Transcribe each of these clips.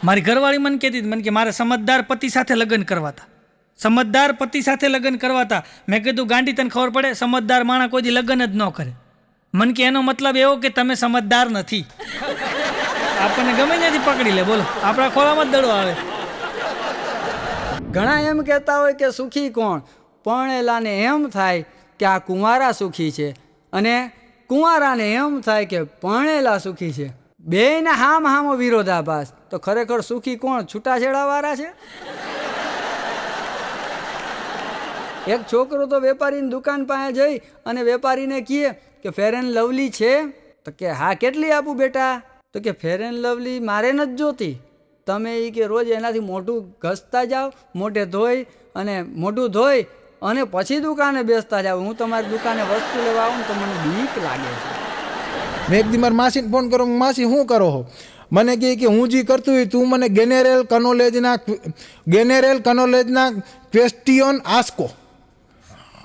મારી ઘરવાળી મને કહેતી હતી, મને કે મારે સમજદાર પતિ સાથે લગ્ન કરવા હતા, સમજદાર પતિ સાથે લગ્ન કરવા હતા. મેં કીધું ગાંડી તને ખબર પડે, સમજદાર માણસ કોઈ દી લગ્ન જ ન કરે. મને કે એનો મતલબ એવો કે તમે સમજદાર નથી. આપણને ગમે ત્યાંથી પકડી લે, બોલો આપણા ખોળામાં જ દડો આવે. ઘણા એમ કહેતા હોય કે સુખી કોણ, પરણેલાને એમ થાય કે આ કુંવારા સુખી છે, અને કુંવારાને એમ થાય કે પરણેલા સુખી છે. બેયના હામો વિરોધાભાસ. તો ખરેખર સુખી કોણ, છૂટાછેડાવાળા છે? એક છોકરો તો વેપારીની દુકાન પાસે જઈ અને વેપારીને કહે કે ફેર એન્ડ લવલી છે? તો કે હા, કેટલી આપું બેટા? તો કે ફેર એન્ડ લવલી મારે નથી જોતી, તમે એ કે રોજ એનાથી મોઢું ઘસતા જાઓ, મોઢું ધોઈ અને પછી દુકાને બેસતા જાઓ. હું તમારી દુકાને વસ્તુ લેવા આવું ને તો મને બીક લાગે છે. મેં એક દી મારી માસીને ફોન કરો, માસી શું કરો હો? મને કહે કે હું જે કરતું હોય તું મને ગેનેરલ કનોલેજના ક્વેસ્ટિયોન આસ્કો.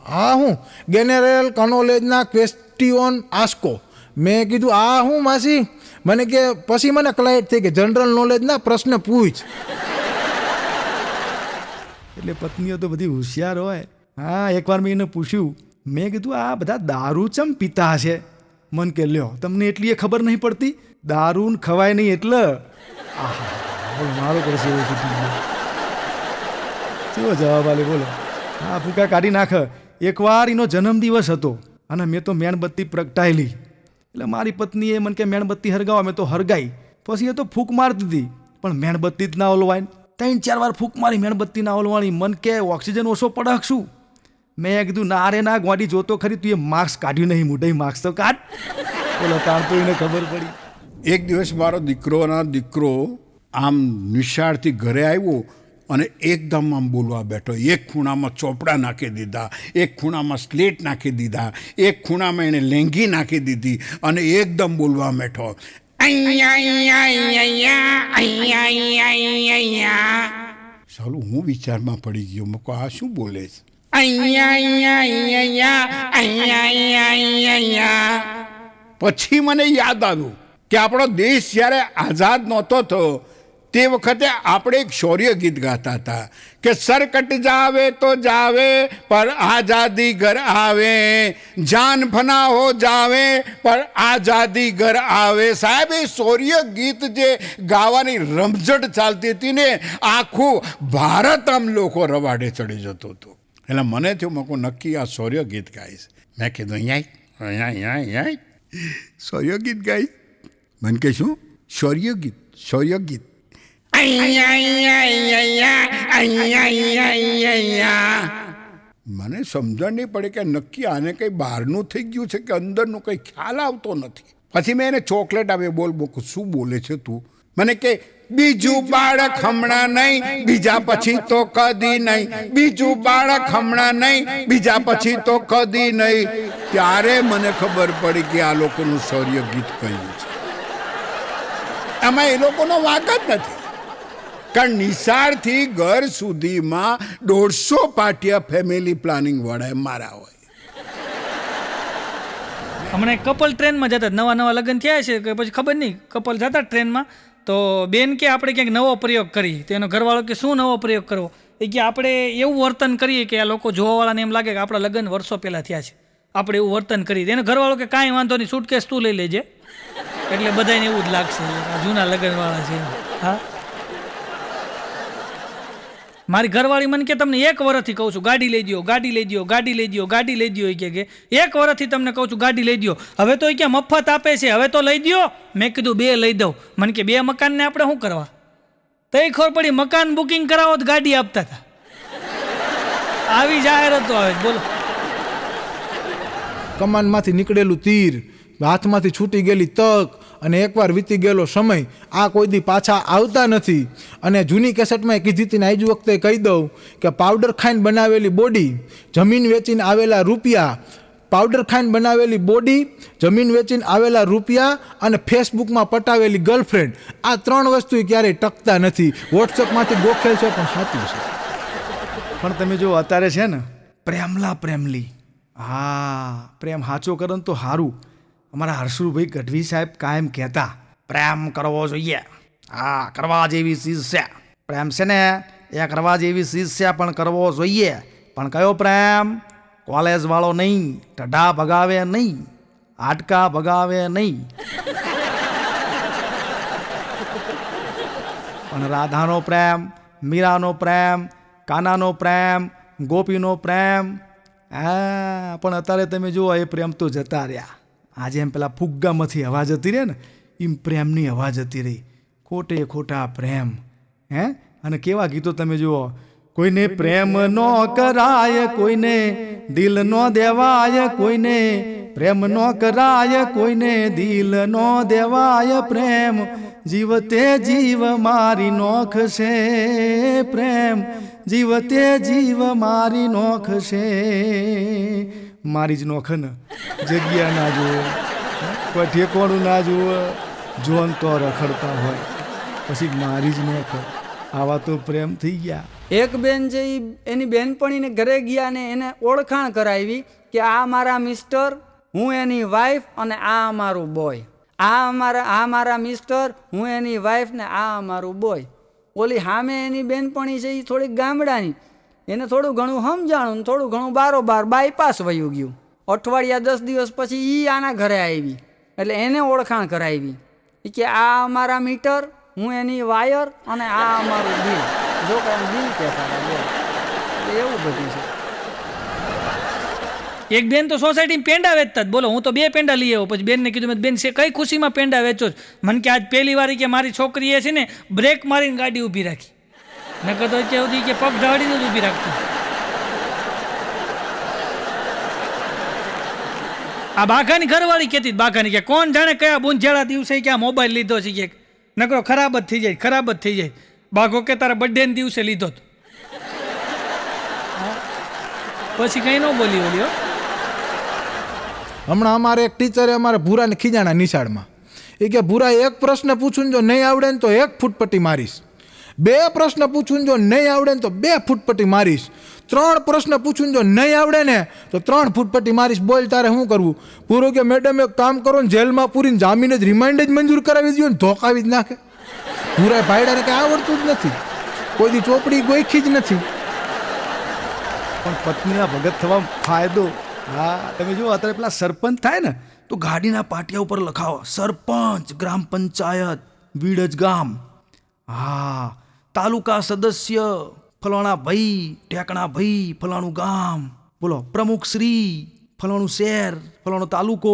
હા, હું ગેનેરલ કનોલેજના ક્વેસ્ટિયોન આસ્કો. મેં કીધું આ હું માસી? મને કે પછી મને ક્લાઇટ થઈ કે જનરલ નોલેજના પ્રશ્ન પૂછ. એટલે પત્નીઓ તો બધી હોશિયાર હોય. હા, એકવાર મેં એને પૂછ્યું, મેં કીધું આ બધા દારૂ ચમ પીતા છે? મન કે લ્યો, તમને એટલી એ ખબર નહીં પડતી? દારૂ ખવાય નહીં એટલે. મારો કરશે કેવો જવાબ આલે, બોલો. હા, ભૂકા કાઢી નાખ. એકવાર એનો જન્મદિવસ હતો અને મેં તો મેણબત્તી પ્રગટાયેલી. એટલે મારી પત્નીએ મને કે મેણબત્તી હરગાવા, મેં તો હરગાઈ. પછી એ તો ફૂંક મારતી હતી, પણ મેણબત્તી જ ના ઓલવાય. 3-4 વાર ફૂંક મારી, મેણબત્તી ના ઓલવાણી. મન કે ઓક્સિજન ઓછો પડે શું? મેં કીધું ના રે ના, ગોડી જોતો ખરી, તું એ માસ્ક કાઢ્યું નહીં, મોઢે માસ્ક તો કાઢ. બોલો, તાર તો એને ખબર પડી. એક દિવસ મારો દીકરો આમ નિશાળથી ઘરે આવ્યો અને એકદમ આમ બોલવા બેઠો. એક ખૂણામાં ચોપડા નાખી દીધા, એક ખૂણામાં સ્લેટ નાખી દીધા, એક ખૂણામાં એણે લેંગી નાખી દીધી અને એકદમ બોલવા બેઠો. સાલું હું વિચારમાં પડી ગયો. મેં કહું આ શું બોલે છે? પછી મને યાદ આવ્યું કે આપણો દેશ જ્યારે આઝાદ નહોતો થયો તે વખતે આપણે એક શૌર્ય ગીત ગાતા હતા કે સર કટ જાવે તો જાવે પર આઝાદી ઘર આવે, જાન ફના હો જાવે પર આઝાદી ઘર આવે. સાહેબ, એ શૌર્ય ગીત જે ગાવાની રમઝટ ચાલતી હતી ને, આખું ભારત આમ લોકો રવાડે ચડી જતું હતું. એટલે મને થયું, મેં કહું નક્કી આ શૌર્ય ગીત ગાઈશ. મેં કીધું અહીંયા શૌર્ય ગીત ગાઈશ. મને કે શું શૌર્ય ગીત? મને સમજણ નહીં પડે કે નક્કી આને કંઈ બહારનું થઈ ગયું છે કે અંદરનું કંઈ ખ્યાલ આવતો નથી. પછી મેં એને ચોકલેટ આવે, બોલ શું બોલે છે તું? મને કે બીજું બાળક હમણાં નહીં, બીજા પછી તો કદી નહીં, બીજું બાળક હમણાં નહીં, બીજા પછી તો કદી નહીં. ત્યારે મને ખબર પડી કે આ લોકોનું શૌર્ય ગીત કયું છે. આમાં એ લોકોનો વાંક જ નથી, કારણ નિશાળથી ઘર સુધીમાં 150 પાટિયા ફેમિલી પ્લાનિંગ વાળા મારા હોય. હમણાં કપલ ટ્રેનમાં જતા, નવા લગ્ન થયા છે કે પછી ખબર નહીં, કપલ જતા ટ્રેનમાં તો બેન કે આપણે ક્યાંક નવો પ્રયોગ કરીએ. તો એનો ઘરવાળો કે શું નવો પ્રયોગ કરવો? એ કે આપણે એવું વર્તન કરીએ કે આ લોકો જોવાવાળાને એમ લાગે કે આપણા લગ્ન વર્ષો પહેલાં થયા છે, આપણે એવું વર્તન કરીએ. એનો ઘરવાળો કે કાંઈ વાંધો નહીં, સૂટકેસ તું લઈ લેજે. એટલે બધાને એવું જ લાગશે જૂના લગ્નવાળા છે. હા, મારી ઘરવાળી મને કે તમને 1 વર્ષથી કહું છું ગાડી લઈ દો, કે 1 વર્ષથી તમને કહું છું ગાડી લઈ દો. હવે તો એ કે મફત આપે છે, હવે તો લઈ દો. મેં કીધું 2 લઈ દઉં. મને કે 2 મકાનને આપણે શું કરવા? તો એ ખબર પડી મકાન બુકિંગ કરાવો તો ગાડી આપતા હતા. આવી જાહેરાતો આવે, બોલો. કમાનમાંથી નીકળેલું તીર, હાથમાંથી છૂટી ગયેલી તક અને એકવાર વીતી ગયેલો સમય આ કોઈ દી પાછા આવતા નથી. અને જૂની કેસેટમાં કીધી હતી ને આજ વખતે કહી દઉં કે પાવડર ખાઈને બનાવેલી બોડી, જમીન વેચીને આવેલા રૂપિયા, પાવડર ખાઈને બનાવેલી બોડી, જમીન વેચીને આવેલા રૂપિયા અને ફેસબુકમાં પટાવેલી ગર્લફ્રેન્ડ, આ 3 વસ્તુ ક્યારેય ટકતા નથી. વોટ્સઅપમાંથી ગોખેલ છે પણ સાચું છે. પણ તમે જો અત્યારે છે ને પ્રેમલી, હા, પ્રેમ સાચો કરો ને તો સારું. અમારા હર્ષુભાઈ ગઢવી સાહેબ કાયમ કહેતા પ્રેમ કરવો જોઈએ. હા, કરવા જેવી ચીજ છે. પ્રેમ છે ને એ કરવા જેવી ચીજ છે, પણ કરવો જોઈએ. પણ કયો પ્રેમ? કોલેજ વાળો નહીં, ઢઢા ભગાવે નહીં, હાડકા ભગાવે નહીં. પણ રાધાનો પ્રેમ, મીરાનો પ્રેમ, કાનાનો પ્રેમ, ગોપીનો પ્રેમ. હા, પણ અત્યારે તમે જુઓ એ પ્રેમ તો જતા રહ્યા. આજે એમ પેલા ફુગ્ગામાંથી હવા જતી રહે ને એમ પ્રેમની હવા જતી રહી. ખોટે ખોટા પ્રેમ. હે, અને કેવા ગીતો તમે જુઓ, કોઈને પ્રેમ નો કરાય, કોઈને દિલ નો દેવાય, કોઈને પ્રેમ નો કરાય, કોઈને દિલ નો દેવાય. પ્રેમ જીવતે જીવ મારી નોખ છે, પ્રેમ જીવતે જીવ મારી નોખ છે. મારી જ નોખ ને, જગ્યા ના જુઓ, કોઈ ઠેકોણું ના જુઓ, જોન તો રખડતા હોય, પછી મારી જ નોખ. આવા તો પ્રેમ થઈ ગયા. એક બેન છે એ એની બેનપણીને ઘરે ગયા ને એને ઓળખાણ કરાવી કે આ મારા મિસ્ટર, હું એની વાઈફ, અને આ અમારું બોય. આ મારા મિસ્ટર, હું એની વાઈફ, ને આ અમારું બોય. ઓલી સામે એની બેનપણી છે એ થોડીક ગામડાની, એને થોડું ઘણું સમજાણું ને થોડું ઘણું બારોબાર બાયપાસ વયું ગયું. અઠવાડિયા 10 દિવસ પછી એ આના ઘરે આવી એટલે એને ઓળખાણ કરાવી કે આ અમારા મીટર, હું એની વાયર, અને આ અમારું બિલ. જો કે બિલ કહેતા હતા, એવું બધું છે. એક બેન તો સોસાયટીમાં પેંડા વેચતા જ. બોલો, હું તો 2 પેંડા લઈ આવ્યો. પછી બેનને કીધું, મેં બેન છે કઈ ખુશીમાં પેંડા વેચો છો? મને કે આજ પહેલી વાર કે મારી છોકરીએ છે ને બ્રેક મારીને ગાડી ઊભી રાખી. નકર તો અત્યાર સુધી કે પગ ઢાળીને જ ઊભી રાખતી. આ બાઘાની ઘરવાળી કહેતી, બાઘાની કે કોણ જાણે કયા બુંજેડા દિવસે ક્યાં મોબાઈલ લીધો છે, કે નકરો ખરાબ જ થઈ જાય, ખરાબ જ થઈ જાય. બાઘો કે તારા બર્થડે દિવસે લીધો તો પછી કઈ ન બોલી ઓલી. હમણાં અમારે એક ટીચરે અમારે ભૂરાને ખીજાણા નિશાળમાં. એ કે ભૂરા, એક પ્રશ્ન પૂછું જો નહીં આવડે ને તો 1 ફૂટપટ્ટી મારીશ, 2 પ્રશ્ન પૂછું જો નહીં આવડે ને તો 2 ફૂટપટ્ટી મારીશ, 3 પ્રશ્ન પૂછું જો નહીં આવડે ને તો 3 ફૂટપટ્ટી મારીશ. બોલ તારે શું કરવું? પૂરો કે મેડમ એક કામ કરો ને, જેલમાં પૂરીને જામીન જ રિમાન્ડ જ મંજૂર કરાવી દો ને, ધોકાવી જ નાખે. ભૂરાએ ભાઈડાને કંઈ આવડતું જ નથી, કોઈ દી ચોપડી ગોઈખી જ નથી. પણ પત્નીના ભગત થવા ફાયદો. હા, તમે જુઓ અત્યારે પેલા સરપંચ થાય ને તો ગાડીના પાટિયા ઉપર લખાવો સરપંચ ગ્રામ પંચાયત વીડજ ગામ. હા, તાલુકા સદસ્ય ફલાણા ભાઈ, ટેકણા ભાઈ, ફલાણું ગામ. બોલો, પ્રમુખ શ્રી ફલાણું શહેર, ફલાણો તાલુકો,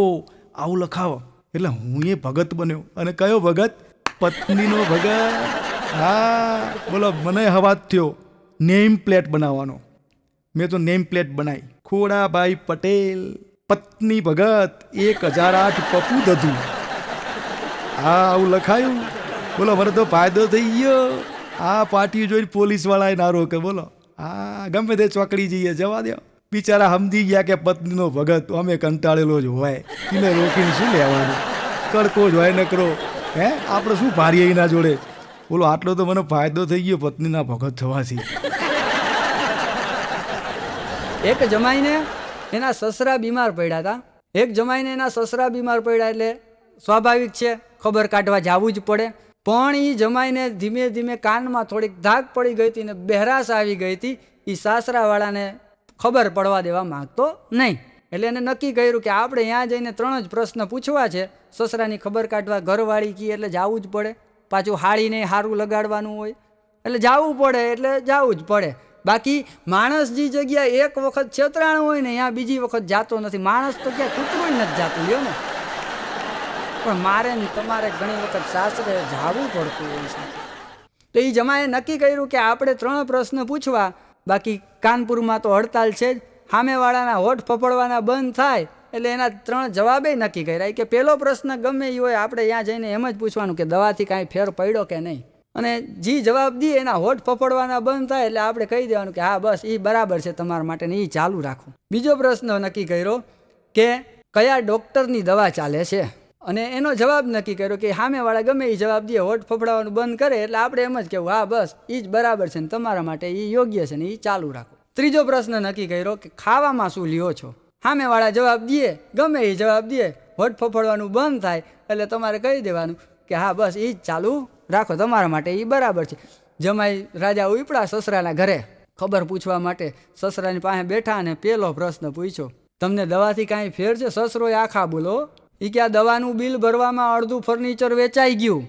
આવું લખાવો. એટલે હું એ ભગત બન્યો. અને કયો ભગત? પત્નીનો ભગત. હા, બોલો, મને હવાજ થયો નેમ પ્લેટ બનાવવાનો. મેં તો નેમ પ્લેટ બનાવી, ખોડાભાઈ પટેલ પત્ની ભગત 1008 પપ્પુ દધુ. હા, આવું લખાયું. બોલો, મને તો ફાયદો થઈ ગયો. આ પાર્ટી જોઈને પોલીસવાળાએ ના રોકે. બોલો, હા, ગમે તે ચોકડી જઈએ જવા દો. બિચારા સમજી ગયા કે પત્નીનો ભગત અમે કંટાળેલો જ હોય, એને રોકીને શું લેવાનું? કડકો જ હોય નકરો. હે, આપણે શું ભારીએ એના જોડે? બોલો, આટલો તો મને ફાયદો થઈ ગયો પત્નીના ભગત થવાથી. એક જમાઈને એના સસરા બીમાર પડ્યા હતા. એટલે સ્વાભાવિક છે ખબર કાઢવા જવું જ પડે. પણ એ જમાઈને ધીમે ધીમે કાનમાં થોડીક ધાક પડી ગઈ હતી ને બહેરાશ આવી ગઈ હતી. એ સાસરાવાળાને ખબર પડવા દેવા માંગતો નહીં. એટલે એને નક્કી કર્યું કે આપણે ત્યાં જઈને 3 જ પ્રશ્ન પૂછવા છે. સસરાની ખબર કાઢવા ઘરવાળી કી એટલે જવું જ પડે. પાછું હાળીને સારું લગાડવાનું હોય એટલે જવું પડે, એટલે જવું જ પડે. બાકી માણસ જે જગ્યા એક વખત છેતરાણું હોય ને ત્યાં બીજી વખત જાતો નથી. માણસ તો ક્યાં કૂતરું નથી જાતું, લ્યો ને. પણ મારે ને તમારે ઘણી વખત સાસરે જવું પડતું હોય છે. તો એ જમાએ નક્કી કર્યું કે આપણે 3 પ્રશ્ન પૂછવા. બાકી કાનપુરમાં તો હડતાલ છે જ. સામેવાળાના હોઠ ફફડવાના બંધ થાય એટલે એના 3 જવાબે નક્કી કર્યા કે પહેલો પ્રશ્ન ગમે એ હોય આપણે ત્યાં જઈને એમ જ પૂછવાનું કે દવાથી કાંઈ ફેર પડ્યો કે નહીં. અને જે જવાબ દે એના હોઠ ફફડવાના બંધ થાય એટલે આપણે કહી દેવાનું કે હા બસ એ બરાબર છે તમારા માટે ને એ ચાલુ રાખો. બીજો પ્રશ્ન નક્કી કર્યો કે કયા ડૉક્ટરની દવા ચાલે છે, અને એનો જવાબ નક્કી કર્યો કે સામેવાળા ગમે એ જવાબ દે હોઠ ફફડાવાનું બંધ કરે એટલે આપણે એમ જ કહેવું હા બસ એ જ બરાબર છે ને તમારા માટે એ યોગ્ય છે ને એ ચાલુ રાખો. ત્રીજો પ્રશ્ન નક્કી કર્યો કે ખાવામાં શું લ્યો છો. સામેવાળા જવાબ દે, ગમે એ જવાબ દે, હોઠ ફફડવાનું બંધ થાય એટલે તમારે કહી દેવાનું કે હા બસ એ જ ચાલુ રાખો તમારા માટે એ બરાબર છે. જમાઈ રાજા ઉપડ્યા સસરાના ઘરે ખબર પૂછવા માટે સસરાની પાસે બેઠા અને પેલો પ્રશ્ન પૂછ્યો, તમને દવાથી કાંઈ ફેર છે? સસરોએ આખા બોલો એ કે આ દવાનું બિલ ભરવામાં અડધું ફર્નિચર વેચાઈ ગયું.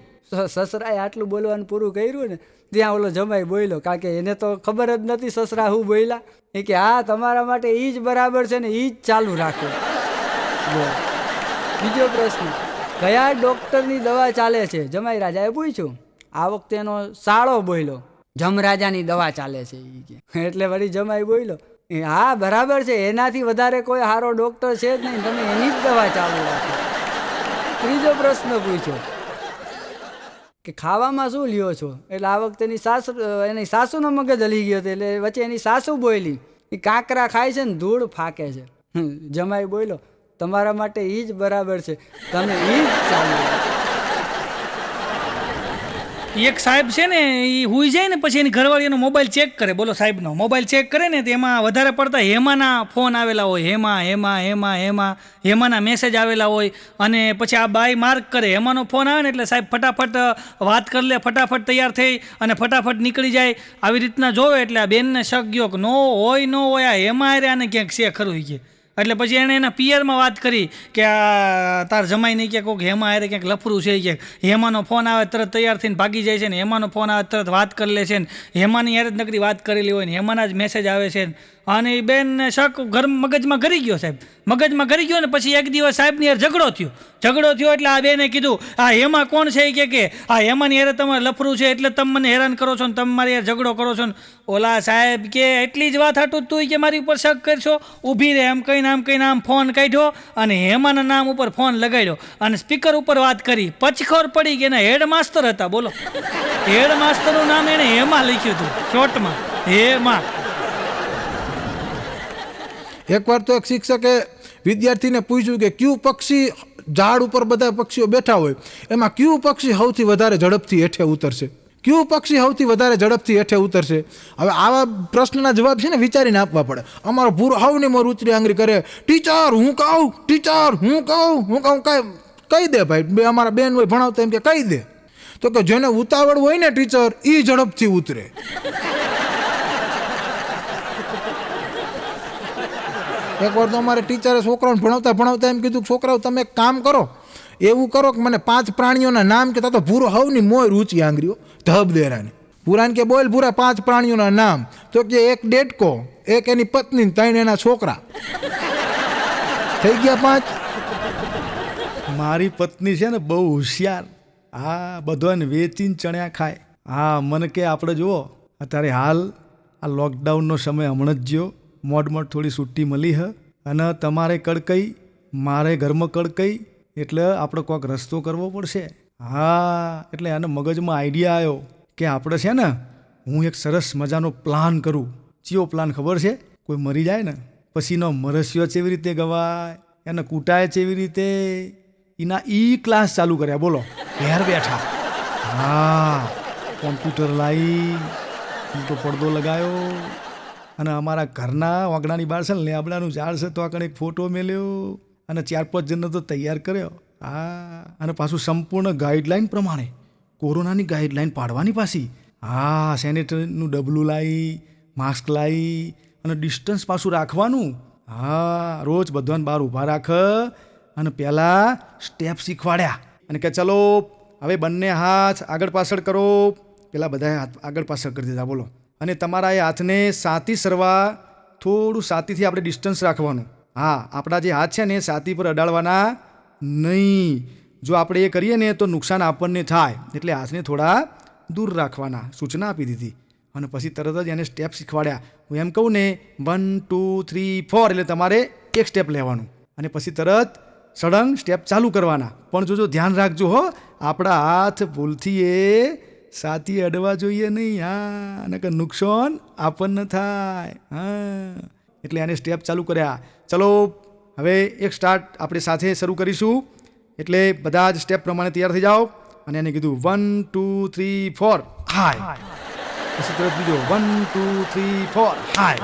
સસરાએ આટલું બોલવાનું પૂરું કર્યું ને ત્યાં ઓલો જમાઈ બોલ્યો, કારણ કે એને તો ખબર જ નથી સસરા હું બોલ્યા. એ કે હા તમારા માટે એ જ બરાબર છે ને એ જ ચાલુ રાખો. બીજો પ્રશ્ન, કયા ડૉક્ટરની દવા ચાલે છે? જમાઈ રાજાએ પૂછ્યું. આ વખતે એનો સાળો બોલ્યો, જમરાજાની દવા ચાલે છે એ કે. એટલે વળી જમાઈ બોલ્યો, હા બરાબર છે, એનાથી વધારે કોઈ સારો ડૉક્ટર છે જ નહીં, તમે એની જ દવા ચાલુ રાખો. ત્રીજો પ્રશ્ન પૂછ્યો કે ખાવામાં શું લ્યો છો? એટલે આ વખતે એની સાસુનો મગજ હલી ગયો હતો. એટલે વચ્ચે એની સાસુ બોલી, એ કાંકરા ખાય છે ને ધૂળ ફાકે છે. જમાઈ બોલ્યો, તમારા માટે એ જ બરાબર છે, તમે એ જ ચાલુ રાખો. એક સાહેબ છે ને એ હુઈ જાય ને પછી એની ઘરવાળી એનો મોબાઈલ ચેક કરે. બોલો, સાહેબનો મોબાઈલ ચેક કરે ને તો એમાં વધારે પડતા હેમાના ફોન આવેલા હોય. હેમાના મેસેજ આવેલા હોય. અને પછી આ બાઈ માર્ક કરે, હેમાનો ફોન આવે ને એટલે સાહેબ ફટાફટ વાત કરી લે, ફટાફટ તૈયાર થઈ અને ફટાફટ નીકળી જાય. આવી રીતના જોવે એટલે આ બેનને શક ગયો કે નો હોય આ હેમા હારે આને ક્યાંક છે ખરું કે. એટલે પછી એણે એના પિયરમાં વાત કરી કે આ તાર જમાઈને ક્યાંક કોઈક હેમા હારે ક્યાંક લફરું છે ક્યાંક. હેમાનો ફોન આવે તરત તૈયાર થઈને ભાગી જાય છે ને હેમાનો ફોન આવે તરત વાત કરી લે છે ને હેમાની યાર જ નકરી વાત કરેલી હોય ને હેમાના જ મેસેજ આવે છે ને. અને એ બેનને શક મગજમાં ઘરી ગયો. સાહેબ મગજમાં ઘરી ગયો ને પછી એક દિવસ સાહેબની યાર ઝઘડો થયો એટલે આ બેને કીધું, આ હેમા કોણ છે એ કે આ હેમાની યાર તમારે લફરું છે એટલે તમે મને હેરાન કરો છો ને તમે મારી યાર ઝઘડો કરો છો ને. ઓલા સાહેબ કે એટલી જ વાત હાટું તું કે મારી ઉપર શક કરશો? ઊભી રહે એમ કહીને આમ ફોન કાઢ્યો અને હેમાના નામ ઉપર ફોન લગાડ્યો અને સ્પીકર ઉપર વાત કરી. પછી ખબર પડી કે એના હેડ માસ્તર હતા. બોલો, હેડ માસ્તરનું નામ એણે હેમા લખ્યું હતું શોર્ટમાં, હેમા. એકવાર તો એક શિક્ષકે વિદ્યાર્થીને પૂછ્યું કે કયું પક્ષી, ઝાડ ઉપર બધા પક્ષીઓ બેઠા હોય એમાં કયું પક્ષી સૌથી વધારે ઝડપથી હેઠે ઉતરશે? કયું પક્ષી સૌથી વધારે ઝડપથી હેઠે ઉતરશે? હવે આવા પ્રશ્નના જવાબ છે ને વિચારીને આપવા પડે. અમારો પૂરો હાવની મોર ઉતરી આંગળી કરે, ટીચર હું કહું કહી દે ભાઈ. અમારા બેન હોય ભણાવતા એમ કે કહી દે. તો કે જેને ઉતાવળ હોય ને ટીચર એ ઝડપથી ઉતરે. એકવાર તો અમારે ટીચરે છોકરાઓને ભણાવતા એમ કીધું, છોકરાઓ તમે એક કામ કરો, એવું કરો કે મને 5 પ્રાણીઓના નામ કહેતા. તો પૂરો હવની મોય ઊંચી આંગળીઓ ધબ દેરાની. પૂરાને કે બોલ પૂરા 5 પ્રાણીઓના નામ. તો કે એક ડેડકો, એક એની પત્ની, 3 એના છોકરા. થઈ ગયા 5. મારી પત્ની છે ને બહુ હોશિયાર. હા, બધાને વેચીને ચણ્યા ખાય. હા, મને કે આપણે જુઓ અત્યારે હાલ આ લોકડાઉનનો સમય હમણાં જ જ્યો, મોડ થોડી છુટ્ટી મળી હ અને તમારે કડકઈ, મારે ઘરમાં કડકઈ, એટલે આપણે કોઈક રસ્તો કરવો પડશે. હા, એટલે આને મગજમાં આઈડિયા આવ્યો કે આપણે છે ને હું એક સરસ મજાનો પ્લાન કરું. ચિયો પ્લાન ખબર છે? કોઈ મરી જાય ને પછીનો મરસ્યો કેવી રીતે ગવાય, એને કૂટાય કેવી રીતે, એના ક્લાસ ચાલુ કર્યા. બોલો, ઘેર બેઠા. હા, કોમ્પ્યુટર લાવી, મોટો પડદો લગાવ્યો અને અમારા ઘરના વાગડાની બહાર છે ને લેબડાનું ઝાડ છે તો આગળ એક ફોટો મેલ્યો અને 4-5 જણને તો તૈયાર કર્યો. હા, અને પાછું સંપૂર્ણ ગાઈડલાઈન પ્રમાણે કોરોનાની ગાઈડલાઈન પાડવાની પાછી. હા, સેનેટરીનું ડબલું લાવી, માસ્ક લાવી અને ડિસ્ટન્સ પાછું રાખવાનું. હા, રોજ બધાને બહાર ઊભા રાખ અને પહેલાં સ્ટેપ શીખવાડ્યા અને કે ચલો હવે બંને હાથ આગળ પાછળ કરો. પેલા બધા હાથ આગળ પાછળ કરી દીધા. બોલો, અને તમારા એ હાથને સાતી સરવા થોડું સાતીથી આપણે ડિસ્ટન્સ રાખવાનું. હા, આપણા જે હાથ છે ને એ સાતી પર અડાડવાના નહીં. જો આપણે એ કરીએ ને તો નુકસાન આપણને થાય, એટલે હાથને થોડા દૂર રાખવાના સૂચના આપી દીધી. અને પછી તરત જ એને સ્ટેપ શીખવાડ્યા. હું એમ કહું ને 1 2 3 4 એટલે તમારે એક સ્ટેપ લેવાનું અને પછી તરત સળંગ સ્ટેપ ચાલુ કરવાના. પણ જોજો ધ્યાન રાખજો હો, આપણા હાથ ભૂલથી એ સાથી અડવા જોઈએ નહીં. હા, અને કે નુકસાન આપણને થાય. હા, એટલે એને સ્ટેપ ચાલુ કર્યા. ચલો હવે એક સ્ટાર્ટ આપણે સાથે શરૂ કરીશું. એટલે બધા જ સ્ટેપ પ્રમાણે તૈયાર થઈ જાઓ. અને એને કીધું 1 2 3 4 હાય. પછી તરત બીજો 1 2 3 4 હાય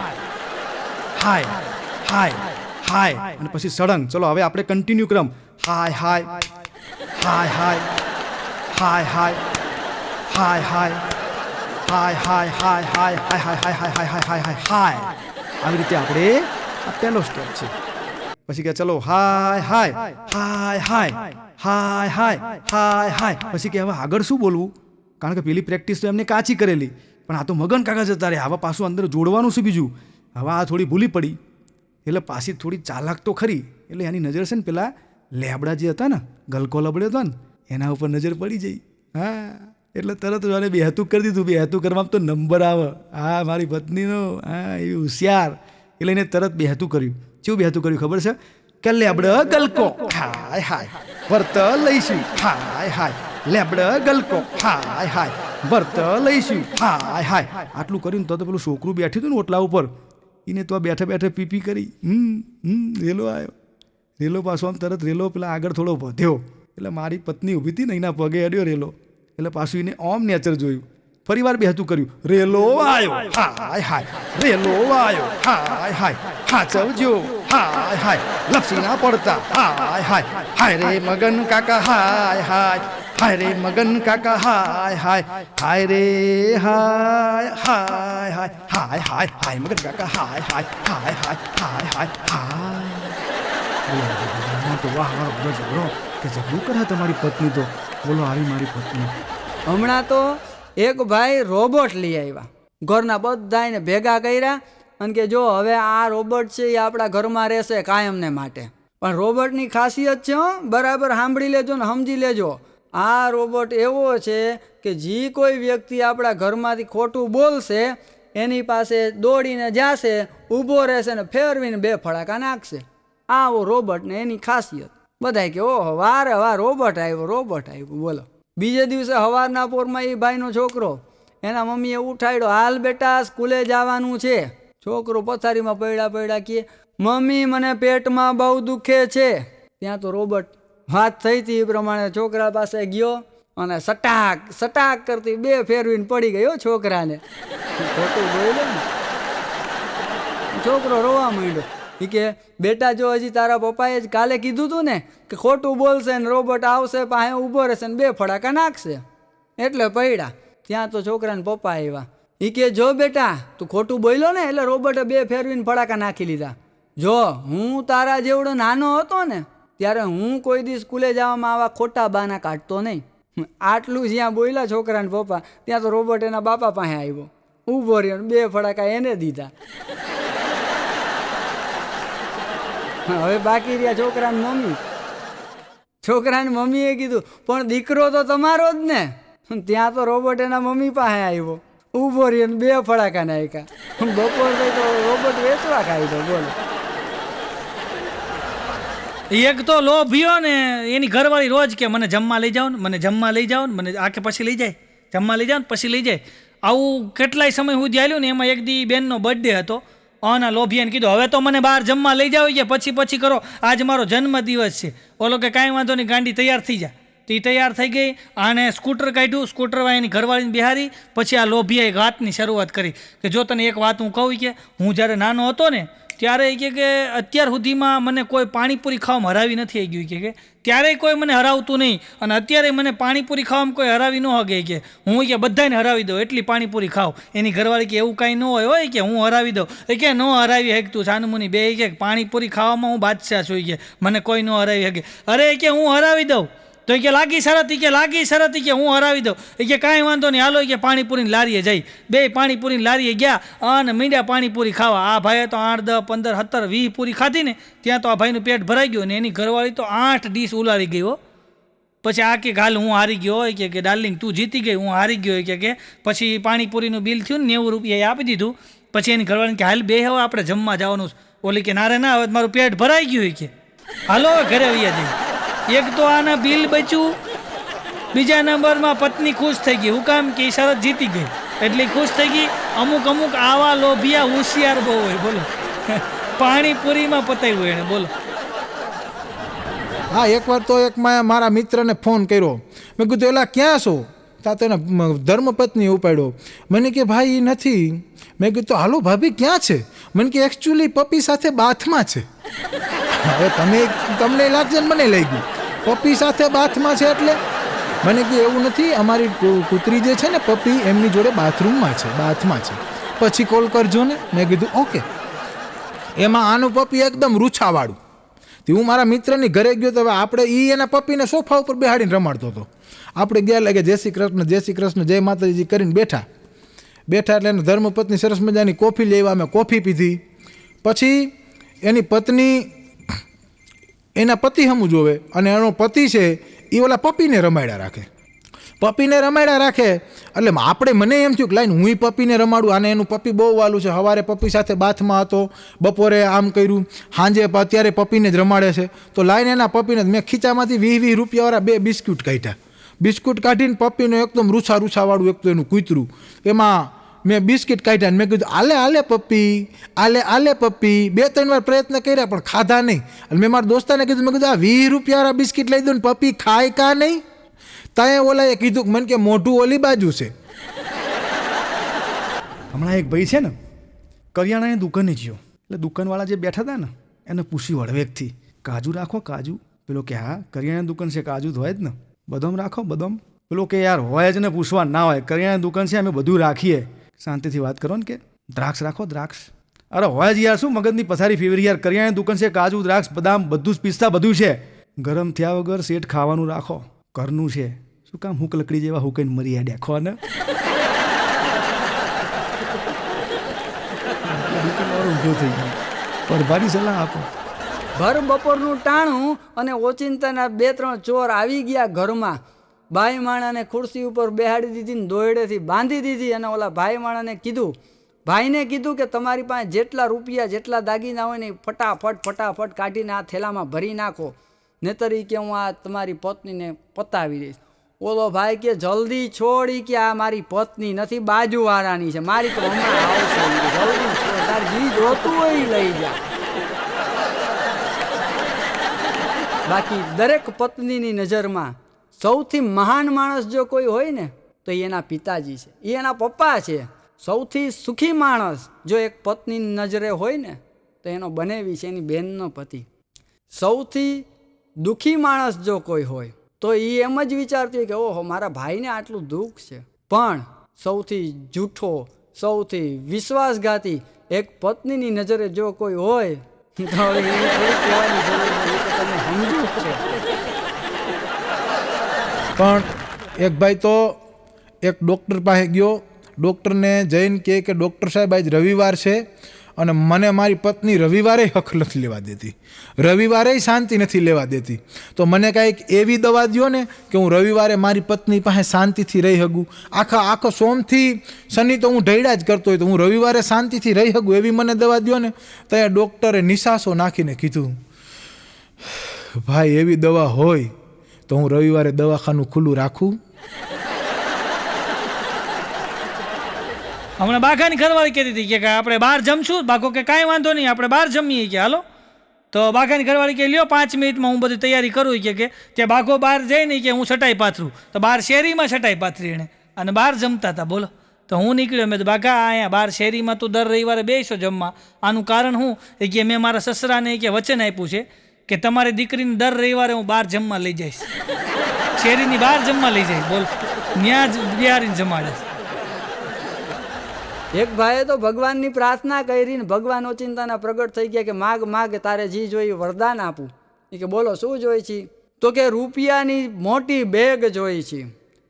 હાય હાય હાય અને પછી સળંગ. ચલો હવે આપણે કન્ટિન્યુ ક્રમ હાય હાય હાય હાય હાય હાય હાય હાય હાય હાય હાય હાય હાય હાય હાય હાય હાય હાય હાય હાય આવી રીતે આપણે આ પહેલો સ્ટેપ છે. પછી કે ચલો હાય હાય હાય હાય હાય હાય હાય હાય. પછી કે હવે આગળ શું બોલવું, કારણ કે પેલી પ્રેક્ટિસ તો એમને કાચી કરેલી, પણ આ તો મગન કાકા જતા રહ્યા. હવે પાછું અંદર જોડવાનું શું બીજું. હવે આ થોડી ભૂલી પડી એટલે પાછી થોડી ચાલાક તો ખરી. એટલે એની નજર છે ને પેલા લેબડા જે હતા ને, ગલકો લબડ્યો હતો ને એના ઉપર નજર પડી જઈ. હા એટલે તરત મને બેહતું કરી દીધું. બેહતું કરવામાં તો નંબર આવે. હા મારી પત્નીનો હા એવી હોશિયાર. એટલે એને તરત બેહતું કર્યું. કેવું બેહતું કર્યું ખબર છે કે લેબડ ગલકો હાય હાય વર્ત લઈશું હાય હાય લેબડ ગલકો હાય હાય વર્ત લઈશું હાય હાય. આટલું કર્યું ને તો પેલું છોકરું બેઠું હતું ને ઓટલા ઉપર, એને તો બેઠે બેઠે પીપી કરી. રેલો આવ્યો. રેલો પાછો આમ તરત રેલો પેલા આગળ થોડો વધ્યો એટલે મારી પત્ની ઊભી હતી ને એના પગે અડ્યો રેલો. એટલે પાછું એને ઓમ નેચર જોયું. ફરી વાર બેહતું કર્યું. રેલો આવ્યો હાય હાય રેલો આવ્યો હાય હાય હાચવજો હાય હાય લપસી ના પડતા હાય હાય હાય રે મગન કાકા હાય હાય હાય રે મગન કાકા હાય હાય હાય રે હાય હાય હાય હાય હાય હાય મગન કાકા હાય હાય હાય હાય હાય હાય હાય. તો વાહ વાહ બધો ઝઘડો કે ઝઘડું કરે તમારી પત્ની તો. બોલો આવી મારી પત્ની. હમણાં તો એક ભાઈ રોબોટ લઈ આવ્યા, ઘરના બધાને ભેગા કર્યા અને કે જો હવે આ રોબોટ છે એ આપણા ઘરમાં રહેશે કાયમને માટે. પણ રોબોટની ખાસિયત છે હો, બરાબર સાંભળી લેજો ને સમજી લેજો. આ રોબોટ એવો છે કે જે કોઈ વ્યક્તિ આપણા ઘરમાંથી ખોટું બોલશે એની પાસે દોડીને જાશે, ઊભો રહેશે ને ફેરવીને 2 ફડાકા નાખશે. આવો રોબોટ ને એની ખાસિયત. બધાય કે ઓહો વારે વાર રોબોટ આવ્યો. બોલો બીજે દિવસે સવારના પોરમાં એ ભાઈનો છોકરો એના મમ્મીએ ઉઠાડ્યો, હાલ બેટા સ્કૂલે જવાનું છે. છોકરો પથારીમાં પડ્યા કહે મમ્મી મને પેટમાં બહુ દુખે છે. ત્યાં તો રોબોટ વાત થઈ હતી એ પ્રમાણે છોકરા પાસે ગયો અને સટાક સટાક કરતી 2 ફેરવીને પડી ગયો છોકરાને. ખોટું બોલ્યો ને છોકરો રોવા માંડ્યો. એ કે બેટા જો હજી તારા પપ્પાએ જ કાલે કીધું હતું ને કે ખોટું બોલશે ને રોબોટ આવશે પાસે ઊભો રહેશે ને 2 ફડાકા નાખશે એટલે પડ્યા. ત્યાં તો છોકરાને પપ્પા આવ્યા. એ કે જો બેટા તું ખોટું બોલ્યો ને એટલે રોબોટે 2 ફેરવીને ફડાકા નાખી લીધા. જો હું તારા જેવડો નાનો હતો ને ત્યારે હું કોઈ દી સ્કૂલે જવામાં આવા ખોટા બાના કાઢતો નહીં. આટલું જ્યાં બોલ્યા છોકરાને પપ્પા ત્યાં તો રોબોટ એના બાપા પાસે આવ્યો, ઊભો રહ્યો, 2 ફડાકા એને દીધા. હવે બાકી રહ્યા છોકરાની મમ્મી. છોકરાની મમ્મીએ કીધું પણ દીકરો તો તમારો જ ને. ત્યાં તો રોબોટ એના મમ્મી પાસે આવ્યો, ઊભો રહ્યો, 2 ફડાકા નાખ્યા. બપોર થઈ તો રોબોટ વેચવા ખાઈ દો. બોલો એક તો લોભિયો ને એની ઘરવાળી રોજ કે મને જમવા લઈ જાઓ ને, મને જમવા લઈ જાઓ ને, મને આખે પછી લઈ જાય, જમવા લઈ જાઓ ને પછી લઈ જાય. આવું કેટલાય સમય સુધી હાલ્યું ને. એમાં એક દી બેનનો બર્થડે હતો. આના લોભિયાને કીધું હવે તો મને બહાર જમવા લઈ જાવ કે પછી કરો, આજ મારો જન્મદિવસ છે. ઓલો કે કાંઈ વાંધો નહીં, ગાંડી તૈયાર થઈ જા. તો એ તૈયાર થઈ ગઈ. આને સ્કૂટર કાઢ્યું, સ્કૂટરમાં એની ઘરવાળીને બિહારી. પછી આ લોભિયાએ એક વાતની શરૂઆત કરી કે જો તને એક વાત હું કહું કે હું જ્યારે નાનો હતો ને ત્યારે એ કે અત્યાર સુધીમાં મને કોઈ પાણીપુરી ખાવામાં હરાવી નથી આવી ગયું કે ત્યારે કોઈ મને હરાવતું નહીં, અને અત્યારે મને પાણીપુરી ખાવામાં કોઈ હરાવી ન હગે કે હું કે બધાને હરાવી દઉં એટલી પાણીપુરી ખાવ. એની ઘરવાળી કે એવું કાંઈ ન હોય કે હું હરાવી દઉં. એ કે ન હરાવી શકતું સાનુમુની બે કે પાણીપુરી ખાવામાં હું બાદશાહ છું કે મને કોઈ ન હરાવી શકે. અરે કે હું હરાવી દઉં. તો એ કે લાગી શરત કે હું હરાવી દઉં. એ કે કાંઈ વાંધો નહીં હાલો કે પાણીપુરીની લારીએ જઈ. 2 પાણીપુરીની લારીએ ગયા અને મીંડ્યા પાણીપુરી ખાવા. આ ભાઈએ તો 8, 10, 15, 17, 20 પૂરી ખાધી ને ત્યાં તો આ ભાઈનું પેટ ભરાઈ ગયું. ને એની ઘરવાળી તો 8 ડીશ ઉલાળી ગઈ હો. પછી આ કે હાલ હું હારી ગયો હોય કે ડાર્લિંગ તું જીતી ગઈ, હું હારી ગયો કે પછી પાણીપુરીનું બિલ થયું ને 90 રૂપિયા આપી દીધું. પછી એની ઘરવાળીને કે હાલ બે હવે આપણે જમવા જવાનું. ઓલી કે ના રે ના હવે મારું પેટ ભરાઈ ગયું કે હાલો ઘરે વૈયા જઈએ. એક તો આના બિલ બચ્યું, બીજા નંબરમાં પત્ની ખુશ થઈ ગઈ. હું કામ કે શરત જીતી ગઈ એટલી ખુશ થઈ ગઈ. અમુક આવા લોભિયા હોશિયાર બહુ હોય. બોલો પાણીપુરીમાં પતાવ્યું એને. બોલો હા એકવાર તો એક મારા મિત્રને ફોન કર્યો. મેં કીધું એલા ક્યાં છો? તા તો એના ધર્મપત્ની ઉપાડ્યો. મને કે ભાઈ એ નથી. મેં કીધું હાલો ભાભી ક્યાં છે? મને કે એકચ્યુઅલી પપ્પી સાથે બાથમાં છે. હવે તમને લાગશે ને મને લઈ ગયું. પપ્પી સાથે બાથમાં છે એટલે મને કે એવું નથી, અમારી કૂતરી જે છે ને પપ્પી એમની જોડે બાથરૂમમાં છે, બાથમાં છે, પછી કોલ કરજો ને. મેં કીધું ઓકે. એમાં આનું પપ્પી એકદમ રૂછાવાળું. તે હું મારા મિત્રની ઘરે ગયો તો હવે આપણે એના પપ્પીને સોફા ઉપર બેહાડીને રમાડતો હતો. આપણે ગયા લાગે જય શ્રી કૃષ્ણ, જય શ્રી કૃષ્ણ, જય માતાજી કરીને બેઠા એટલે એને ધર્મપત્ની સરસ મજાની કોફી લેવા, અમે કોફી પીધી. પછી એની પત્ની એના પતિ હમું જોવે અને એનો પતિ છે એ ઓલા પપ્પીને રમાડ્યા રાખે. એટલે આપણે મને એમ થયું કે લાઈને હું પપ્પીને રમાડું, આને એનું પપ્પી બહુ વાલું છે. સવારે પપ્પી સાથે બાથમાં હતો, બપોરે આમ કર્યું, સાંજે અત્યારે પપ્પીને જ રમાડે છે. તો લાઈને એના પપ્પીને મેં ખીચામાંથી 20 રૂપિયાવાળા 2 બિસ્કુટ કાઢ્યા. બિસ્કુટ કાઢીને પપ્પીનું એકદમ રૂછાવાળું એક તો એનું કૂતરું, એમાં મેં બિસ્કિટ કાઢ્યા ને મેં કીધું આલે પપ્પી, આલે પપ્પી. 2-3 વાર પ્રયત્ન કર્યા પણ ખાધા નહીં. અને મેં મારા દોસ્તાને કીધું, મેં કીધું આ 20 રૂપિયાવાળા બિસ્કિટ લઈ દઉં ને પપ્પી ખાય કા નહીં? ત્યાં ઓલાએ કીધું કે મને કે મોઢું ઓલી બાજુ છે. હમણાં એક ભાઈ છે ને કરિયાણાની દુકાને ગયો, એટલે દુકાનવાળા જે બેઠા હતા ને એને પૂછ્યું હળવેકથી, કાજુ રાખો કાજુ? પેલો કે હા કરિયાણાની દુકાન છે, કાજુ તો હોય જ ને. બદામ રાખો બદામ? પેલો કે યાર હોય જ ને, પૂછવા ના હોય, કરિયાણાની દુકાન છે અમે બધું રાખીએ. શાંતિથી વાત કરો ને. કે દ્રાક્ષ રાખો દ્રાક્ષ? અરે હોય જ યાર, શું મગજની પથારી ફેવરી યાર, કરિયાણાની દુકાન છે, કાજુ દ્રાક્ષ બદામ બધું જ પિસ્તા બધું છે. ગરમ થયા વગર શેઠ ખાવાનું રાખો, ઘરનું છે. શું કામ હુક લકડી જેવા હુકઈને મરી આડ્યા ખો ને. પરભારી સલાહ આપો. ભર બપોરનું ટાણું અને ઓચિંતાના 2-3 ચોર આવી ગયા ઘરમાં. ભાઈ માણાને ખુરશી ઉપર બેહાડી દીધી ને દોયડેથી બાંધી દીધી. અને ઓલા ભાઈ માણાને ભાઈને કીધું કે તમારી પાસે જેટલા રૂપિયા જેટલા દાગીના હોય ને ફટાફટ કાઢીને આ થેલામાં ભરી નાખો, નહીતર કે હું આ તમારી પત્નીને પતાવી દઈશ. ઓલો ભાઈ કે જલ્દી છોડી, કે આ મારી પત્ની નથી, બાજુવાળાની છે, મારી તો હમણાં આવશે, જલ્દી છોડ, તાર જી જોતું હોય લઈ જા. બાકી દરેક પત્નીની નજરમાં સૌથી મહાન માણસ જો કોઈ હોય ને તો એ એના પિતાજી છે, એ એના પપ્પા છે. સૌથી સુખી માણસ જો એક પત્નીની નજરે હોય ને તો એનો બનેવી છે, એની બહેનનો પતિ. સૌથી દુઃખી માણસ જો કોઈ હોય તો એ એમ જ વિચારતી હોય કે ઓહો મારા ભાઈને આટલું દુઃખ છે. પણ સૌથી જૂઠો, સૌથી વિશ્વાસઘાતી એક પત્નીની નજરે જો કોઈ હોય તો એ કહેવાની જરૂર નથી, તો તમે સમજુ છે. પણ એક ભાઈ તો એક ડૉક્ટર પાસે ગયો, ડૉક્ટરને જઈને કહે કે ડૉક્ટર સાહેબ આજ રવિવાર છે અને મને મારી પત્ની રવિવારે હક નથી લેવા દેતી, રવિવારે શાંતિ નથી લેવા દેતી. તો મને કાંઈક એવી દવા દ્યો ને કે હું રવિવારે મારી પત્ની પાસે શાંતિથી રહી શકું. આખો સોમથી શનિ તો હું ઢૈડા જ કરતો હોય, તો હું રવિવારે શાંતિથી રહી શકું એવી મને દવા દ્યો ને. તો એ ડૉક્ટરે નિશાસો નાખીને કીધું, ભાઈ એવી દવા હોય તો હું રવિવારે દવાખાનું ખુલ્લું રાખું? હમણાં બાઘાની ઘરવાળી કહેતી હતી કે આપણે બહાર જમશું. બાઘો કે કાંઈ વાંધો નહીં, આપણે બહાર જમીએ કે હાલો. તો બાઘાની ઘરવાળી કે લ્યો 5 મિનિટમાં હું બધી તૈયારી કરું કે ત્યાં બાઘો બહાર જાય નહીં કે હું છટાઈ પાથરું. તો બહાર શેરીમાં છટાઈ પાથરી એણે અને બહાર જમતા હતા. બોલો. તો હું નીકળ્યો, મેં તો બાઘા અહીંયા બહાર શેરીમાં તું દર રવિવારે બેસો જમવા, આનું કારણ શું? એ કે મેં મારા સસરાને કે વચન આપ્યું છે કે તમારી દીકરીને દર રવિવારે હું બહાર જમવા લઈ જઈશ, શેરીની બહાર જમવા લઈ જઈશ. બોલ, ત્યાં જ બિહારીને જમાડે. એક ભાઈએ તો ભગવાનની પ્રાર્થના કરી ને ભગવાન ઓચિંતાના પ્રગટ થઈ ગયા કે માગ તારે જી જોઈએ વરદાન આપું. એ કે બોલો શું જોઈ છે? તો કે રૂપિયાની મોટી બેગ જોઈ છે,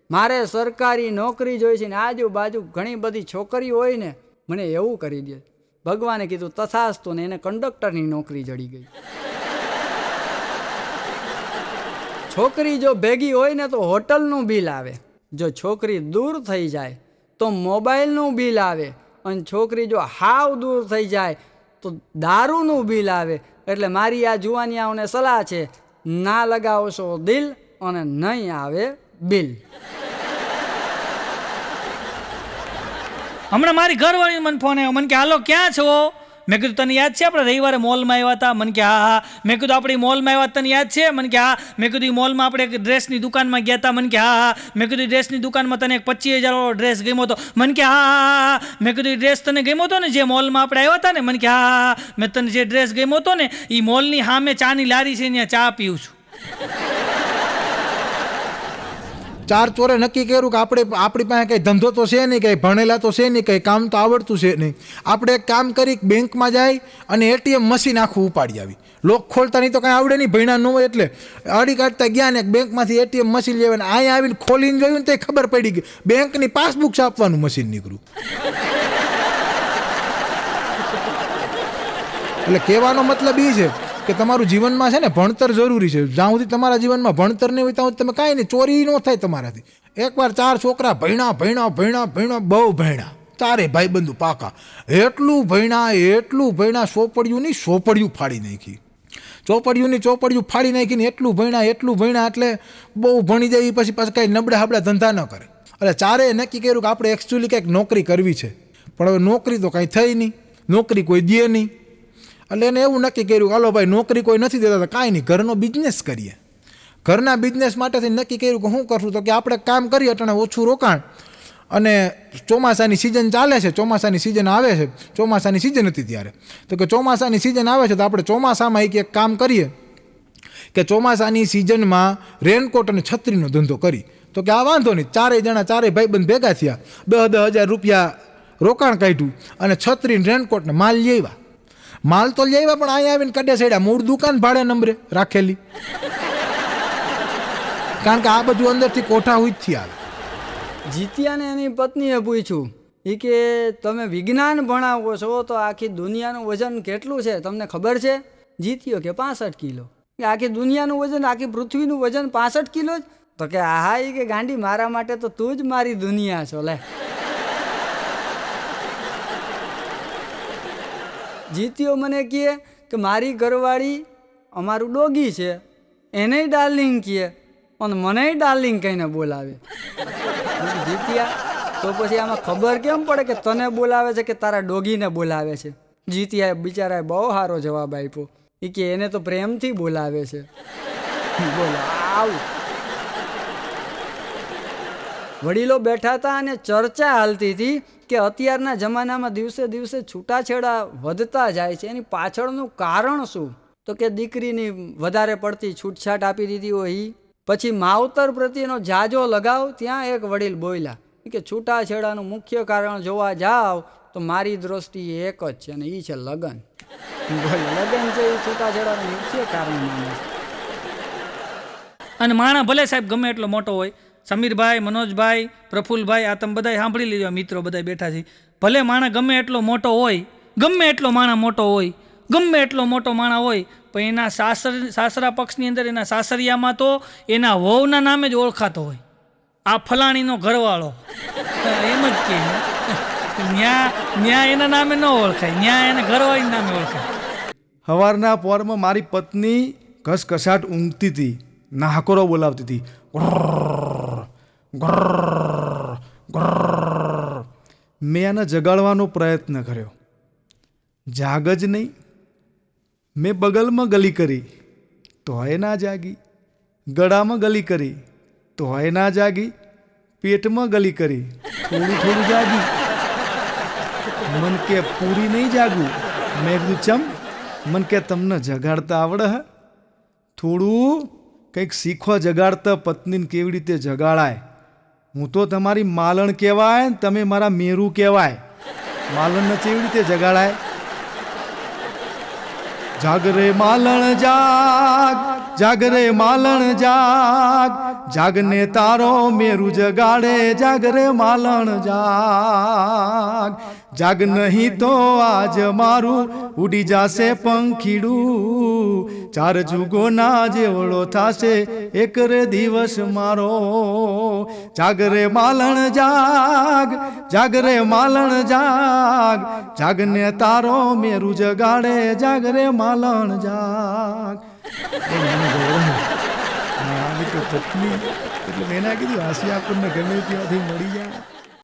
મારે સરકારી નોકરી જોઈ છે ને આજુબાજુ ઘણી બધી છોકરી હોય ને મને એવું કરી દે. ભગવાને કીધું તથાસ્તુ ને એને કંડક્ટરની નોકરી જડી ગઈ. છોકરી જો ભેગી હોય ને તો હોટલનું બિલ આવે, જો છોકરી દૂર થઈ જાય તો મોબાઈલનું બિલ આવે, અને છોકરી જો હાવ દૂર થઈ જાય તો દારૂનું બિલ આવે. એટલે મારી આ જુવાનિયાઓને સલાહ છે, ના લગાવશો દિલ અને નહીં આવે બિલ. હમણાં મારી ઘરવાળી મને ફોન આવ્યો, મને કે હાલો ક્યાં છો? મેં કીધું તને યાદ છે આપણે રવિવારે મોલમાં આવ્યા હતા? મને કે હા. મેં કીધું આપણી મોલમાં આવ્યા તને યાદ છે? મને કે હા. મેં કીધું મોલમાં આપણે એક ડ્રેસની દુકાનમાં ગયા હતા? મને કે હા. મેં કીધું ડ્રેસની દુકાનમાં તને એક 25,000 વાળો ડ્રેસ ગમ્યો હતો? મને કે હા. મેં કીધું ડ્રેસ તને ગમ્યો હતો ને જે મોલમાં આપણે આવ્યા હતા ને? મને કે હા. મેં તને જે ડ્રેસ ગમ્યો હતો ને એ મોલની સામે ચાની લારી છે ત્યાં ચા પીઉં છું. ચાર ચોરે નક્કી કર્યું કે આપણી પાસે કંઈ ધંધો તો છે નહીં, કંઈ ભણેલા તો છે નહીં, કંઈ કામ તો આવડતું છે નહીં. આપણે એક કામ કરી બેંકમાં જાય અને એટીએમ મશીન આખું ઉપાડી આવી. લોક ખોલતા નહીં તો કાંઈ આવડે નહીં, ભણ્યા ન હોય એટલે અડી કાઢતા ગયા ને બેંકમાંથી એટીએમ મશીન લેવાને અહીંયા આવીને ખોલીને જોયું ને તે ખબર પડી ગઈ બેંકની પાસબુક છાપવાનું મશીન નીકળ્યું. એટલે કહેવાનો મતલબ એ છે કે તમારું જીવનમાં છે ને ભણતર જરૂરી છે. જ્યાં સુધી તમારા જીવનમાં ભણતર નહીં હોય ત્યાં સુધી તમે કાંઈ નહીં, ચોરી ન થાય તમારાથી. એકવાર 4 છોકરા ભણ્યા બહુ ભણ્યા, ચારે ભાઈબંધુ પાકા, એટલું ભણ્યા સોપડિયું ફાડી નાખી. ચોપડિયું ફાડી નાખીને એટલું ભણ્યા એટલે બહુ ભણી જાય પછી કાંઈ નબળા હાબડા ધંધા ન કરે. એટલે ચારેય નક્કી કર્યું કે આપણે એકચ્યુઅલી કંઈક નોકરી કરવી છે, પણ હવે નોકરી તો કાંઈ થઈ નહીં, નોકરી કોઈ દે નહીં. એટલે એને એવું નક્કી કર્યું હાલો ભાઈ નોકરી કોઈ નથી દેતા તો કાંઈ નહીં, ઘરનો બિઝનેસ કરીએ. ઘરના બિઝનેસ માટેથી નક્કી કર્યું કે શું કરશું, તો કે આપણે કામ કરીએ એટલે ઓછું રોકાણ, અને ચોમાસાની સિઝન ચાલે છે, ચોમાસાની સિઝન આવે છે, ચોમાસાની સિઝન હતી ત્યારે તો કે ચોમાસાની સિઝન આવે છે તો આપણે ચોમાસામાં એક કામ કરીએ કે ચોમાસાની સિઝનમાં રેનકોટ અને છત્રીનો ધંધો કરી. તો કે આ વાંધો નહીં. ચારેય ભાઈબંધ ભેગા થયા, 10,000 રૂપિયા રોકાણ કાઢ્યું અને છત્રી રેનકોટને માલ લઈ આવ્યા. માલ તો લઈ આવ્યા પણ અહીંયા આવીને કડે સાઈડા મૂળ દુકાન ભાડે નંબરે રાખેલી, કારણ કે આ બધું અંદરથી કોઠા ઉઈથી આવે. જીત્યાને એની પત્નીએ પૂછ્યું એ કે તમે વિજ્ઞાન ભણાવો છો તો આખી દુનિયાનું વજન કેટલું છે તમને ખબર છે? જીત્યો કે 65 કિલો. કે આખી દુનિયાનું વજન, આખી પૃથ્વીનું વજન 65 કિલો જ? તો કે હા, એ કે ગાંડી મારા માટે તો તું જ મારી દુનિયા છો લે. જીત્યો મને કહે કે મારી ઘરવાળી અમારું ડોગી છે, એને ડાર્લિંગ કહે અને મને ડાર્લિંગ કહીને બોલાવે. જીત્યા તો પછી આમાં ખબર કેમ પડે કે તને બોલાવે છે કે તારા ડોગીને બોલાવે છે? જીત્યાએ બિચારાએ બહુ સારો જવાબ આપ્યો. એ કે એને તો પ્રેમથી બોલાવે છે. બોલો આવું. વડીલો બેઠા હતા અને ચર્ચા હાલતી હતી કે અત્યારના જમાનામાં દિવસે દિવસે છૂટાછેડા વધતા જાય છે, એની પાછળનું કારણ શું? તો કે દીકરીની વધારે પડતી છૂટછાટ આપી દીધી હોય. પછી માવતર પ્રત્યેનો જાજો લગાવ. ત્યાં એક વડીલ બોલ્યા કે છૂટાછેડાનું મુખ્ય કારણ જોવા જાવ તો મારી દ્રષ્ટિએ એક જ છે અને એ છે લગ્ન. લગ્ન છે એ છૂટાછેડાનું મુખ્ય કારણ માને છે. અને માણા ભલે સાહેબ ગમે એટલો મોટો હોય, સમીરભાઈ, મનોજભાઈ, પ્રફુલ્લભાઈ, આ તમે બધા સાંભળી લીધો, મિત્રો બધા બેઠા છે, ભલે માણા ગમે એટલો મોટો હોય, ગમે એટલો માણા મોટો હોય, ગમે એટલો મોટો માણા હોય, પણ એના સાસરા પક્ષની અંદર એના સાસરિયામાં તો એના વહુના નામે જ ઓળખાતો હોય. આ ફલાણીનો ઘરવાળો એમ જ કે ન્યા એના નામે ન ઓળખાય, ન્યા એને ઘરવાળી નામે ઓળખાય. સવારના પોરમાં મારી પત્ની ઘસઘસાટ ઊંઘતી હતી, નાહકોરો બોલાવતી હતી. મેં એને જગાડવાનો પ્રયત્ન કર્યો, જાગ જ નહીં. મેં બગલમાં ગલી કરી તો હોય ના જાગી, ગળામાં ગલી કરી તો હોય ના જાગી, પેટમાં ગલી કરી થોડું જાગી. મન કે પૂરી નહીં જાગું. મેં કીધું ચમ? મન કે તમને જગાડતા આવડે હે? થોડું કંઈક શીખો જગાડતા પત્નીને કેવી રીતે જગાડાય. હું તો તમારી માલણ કહેવાય ને તમે મારા મેરું કહેવાય. માલણને કેવી રીતે જગાડાય? જાગરે માલણ જાગ, જાગરે માલણ જાગ, જાગને તારો મેરું જગાડે. જાગરે માલણ જાગ, જાગ નહીં તો આજ મારું ઉડી જાશે પંખીડું. 4 જુગોના જેવડો થાશે એક રે દિવસ મારો. જાગરે માલણ જાગ, જાગરે માલણ જાગ, જાગને તારો મેરું જગાડે. જાગરે માલણ જાગ. પત્ની એટલે મેં ના કીધું હાસી આપણને ગમે ત્યાંથી મળી જાય.